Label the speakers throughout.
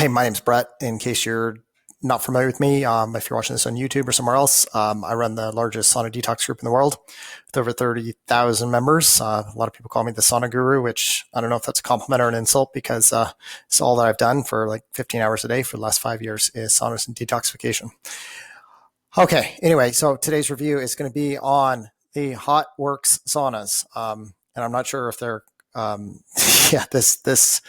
Speaker 1: Hey, my name's Brett. In case you're not familiar with me, if you're watching this on YouTube or somewhere else, I run the largest sauna detox group in the world with over 30,000 members. A lot of people call me the sauna guru, which I don't know if that's a compliment or an insult because it's all that I've done for like 15 hours a day for the last 5 years is saunas and detoxification. Okay, anyway, so today's review is going to be on the Hotworks saunas. And I'm not sure if they're, yeah, this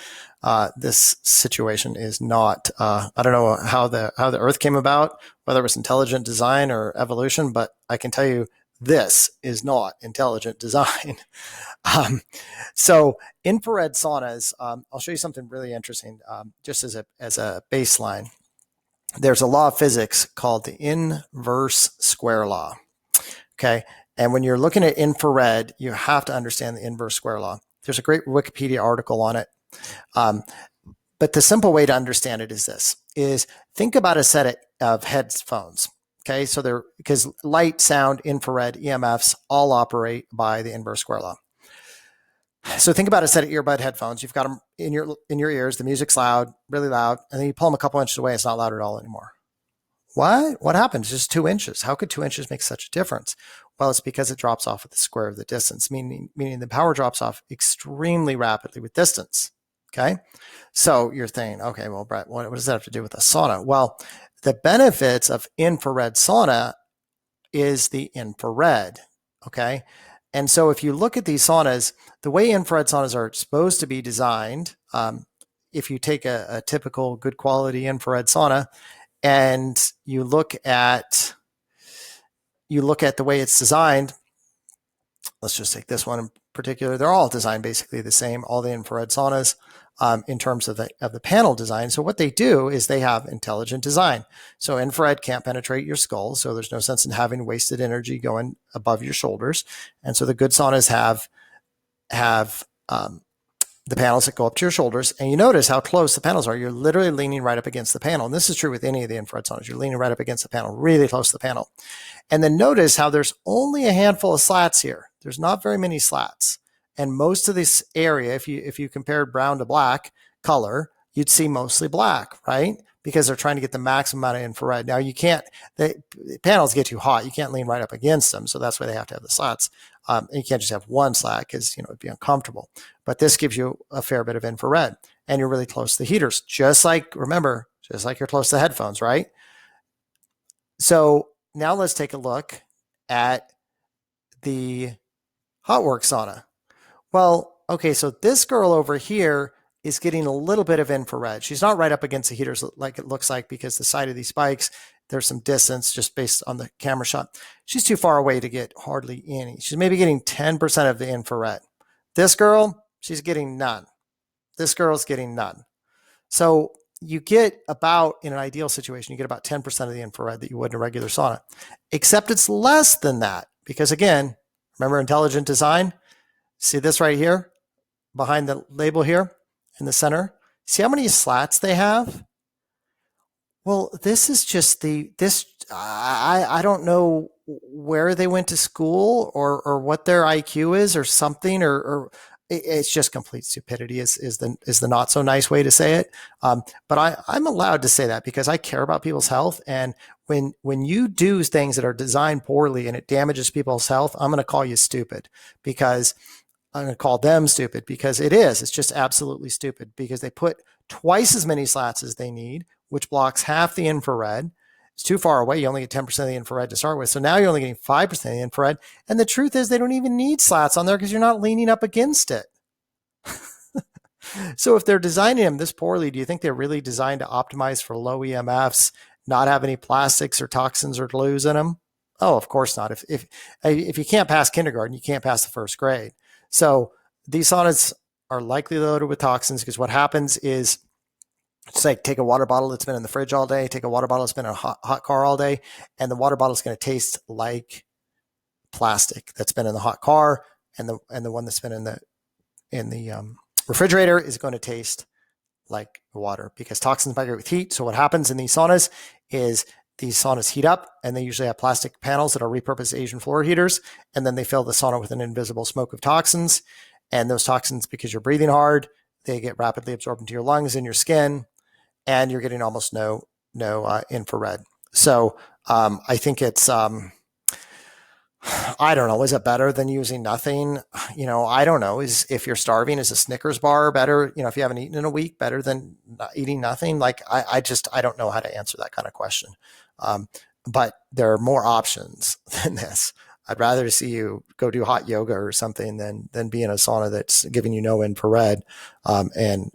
Speaker 1: situation is not, I don't know how the earth came about, whether it was intelligent design or evolution, but I can tell you this is not intelligent design. So infrared saunas, I'll show you something really interesting, just as a baseline. There's a law of physics called the inverse square law. Okay. And when you're looking at infrared, you have to understand the inverse square law. There's a great Wikipedia article on it. But the simple way to understand it is this, is think about a set of headphones. Okay. So because light, sound, infrared, EMFs all operate by the inverse square law. So think about a set of earbud headphones. You've got them in your ears. The music's loud, really loud. And then you pull them a couple inches away. It's not loud at all anymore. What happened? It's just 2 inches. How could 2 inches make such a difference? Well, it's because it drops off at the square of the distance, meaning the power drops off extremely rapidly with distance. Okay. So you're thinking, okay, well, Brett, what does that have to do with a sauna? Well, the benefits of infrared sauna is the infrared. Okay. And so if you look at these saunas, the way infrared saunas are supposed to be designed, if you take a typical good quality infrared sauna and you look at the way it's designed, let's just take this one in particular. They're all designed basically the same, all the infrared saunas, in terms of the panel design. So what they do is they have intelligent design. So infrared can't penetrate your skull, so there's no sense in having wasted energy going above your shoulders. And so the good saunas have the panels that go up to your shoulders, and you notice how close the panels are. You're literally leaning right up against the panel. And this is true with any of the infrared saunas. You're leaning right up against the panel, really close to the panel. And then notice how there's only a handful of slats here. There's not very many slats. And most of this area, if you compared brown to black color, you'd see mostly black, right? Because they're trying to get the maximum amount of infrared. Now the panels get too hot. You can't lean right up against them. So that's why they have to have the slats. And you can't just have one slat because, it'd be uncomfortable. But this gives you a fair bit of infrared and you're really close to the heaters. Just like you're close to the headphones, right? So now let's take a look at the Hotworks sauna. Well, okay, so this girl over here is getting a little bit of infrared. She's not right up against the heaters like it looks like because the side of these spikes, there's some distance just based on the camera shot. She's too far away to get hardly any. She's maybe getting 10% of the infrared. This girl, she's getting none. This girl's getting none. So you get about, in an ideal situation, you get about 10% of the infrared that you would in a regular sauna, except it's less than that because again, remember intelligent design? See this right here behind the label here in the center? See how many slats they have? Well, this is just I don't know where they went to school or what their IQ is or something, or it's just complete stupidity is the not so nice way to say it. But I'm allowed to say that because I care about people's health. And when you do things that are designed poorly and it damages people's health, I'm going to call you stupid because I'm going to call them stupid because it's just absolutely stupid because they put twice as many slats as they need, which blocks half the infrared. It's too far away. You only get 10% of the infrared to start with. So now you're only getting 5% of the infrared. And the truth is they don't even need slats on there because you're not leaning up against it. So if they're designing them this poorly, do you think they're really designed to optimize for low EMFs, not have any plastics or toxins or glues in them? Oh, of course not. If you can't pass kindergarten, you can't pass the first grade. So these saunas are likely loaded with toxins because what happens is, it's like take a water bottle that's been in the fridge all day, take a water bottle that's been in a hot car all day, and the water bottle is going to taste like plastic that's been in the hot car, and the one that's been in the refrigerator is going to taste like water because toxins migrate with heat. So what happens in these saunas is these saunas heat up and they usually have plastic panels that are repurposed Asian floor heaters. And then they fill the sauna with an invisible smoke of toxins. And those toxins, because you're breathing hard, they get rapidly absorbed into your lungs and your skin. and you're getting almost no infrared. So I think it's I don't know. Is it better than using nothing? I don't know. Is if you're starving, is a Snickers bar better? If you haven't eaten in a week, better than not eating nothing? Like I don't know how to answer that kind of question. But there are more options than this. I'd rather see you go do hot yoga or something than be in a sauna that's giving you no infrared and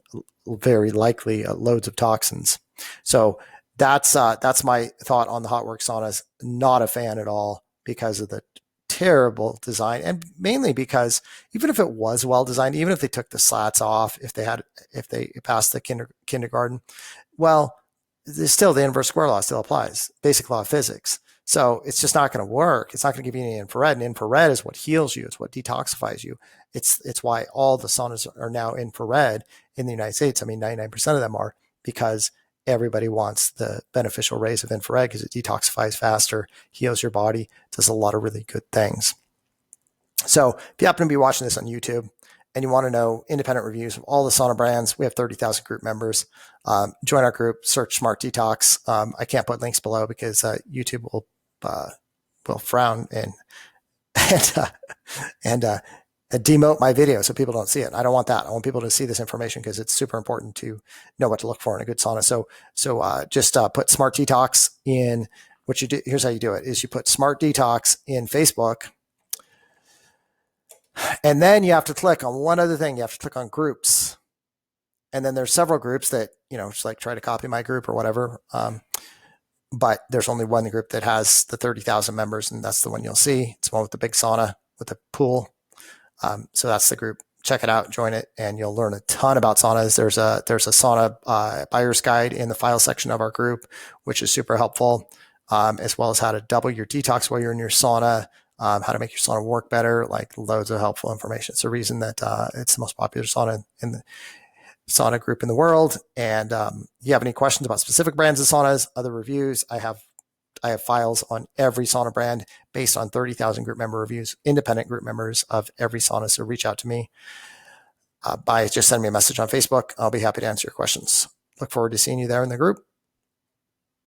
Speaker 1: very likely loads of toxins. So that's my thought on the Hotworks saunas. Not a fan at all because of the terrible design, and mainly because even if it was well designed, even if they took the slats off, if they passed the kindergarten, well, still the inverse square law still applies, basic law of physics. So it's just not going to work. It's not going to give you any infrared, and infrared is what heals you. It's what detoxifies you. It's why all the saunas are now infrared in the United States. I mean, 99% of them are, because everybody wants the beneficial rays of infrared because it detoxifies faster, heals your body, does a lot of really good things. So if you happen to be watching this on YouTube and you want to know independent reviews of all the sauna brands, we have 30,000 group members. Join our group, search Smart Detox. I can't put links below because YouTube will frown and demote my video so people don't see it. I don't want that. I want people to see this information because it's super important to know what to look for in a good sauna. So just put Smart Detox in. What you do, here's how you do it: is you put Smart Detox in Facebook, and then you have to click on one other thing. You have to click on groups, and then there's several groups that just like try to copy my group or whatever. But there's only one group that has the 30,000 members, and that's the one you'll see. It's the one with the big sauna with the pool. So that's the group. Check it out, join it, and you'll learn a ton about saunas. There's a sauna buyer's guide in the file section of our group, which is super helpful, as well as how to double your detox while you're in your sauna, how to make your sauna work better, like loads of helpful information. It's the reason that it's the most popular sauna in the sauna group in the world. And you have any questions about specific brands of saunas, other reviews, I have files on every sauna brand based on 30,000 group member reviews, independent group members of every sauna. So reach out to me by just sending me a message on Facebook. I'll be happy to answer your questions. Look forward to seeing you there in the group.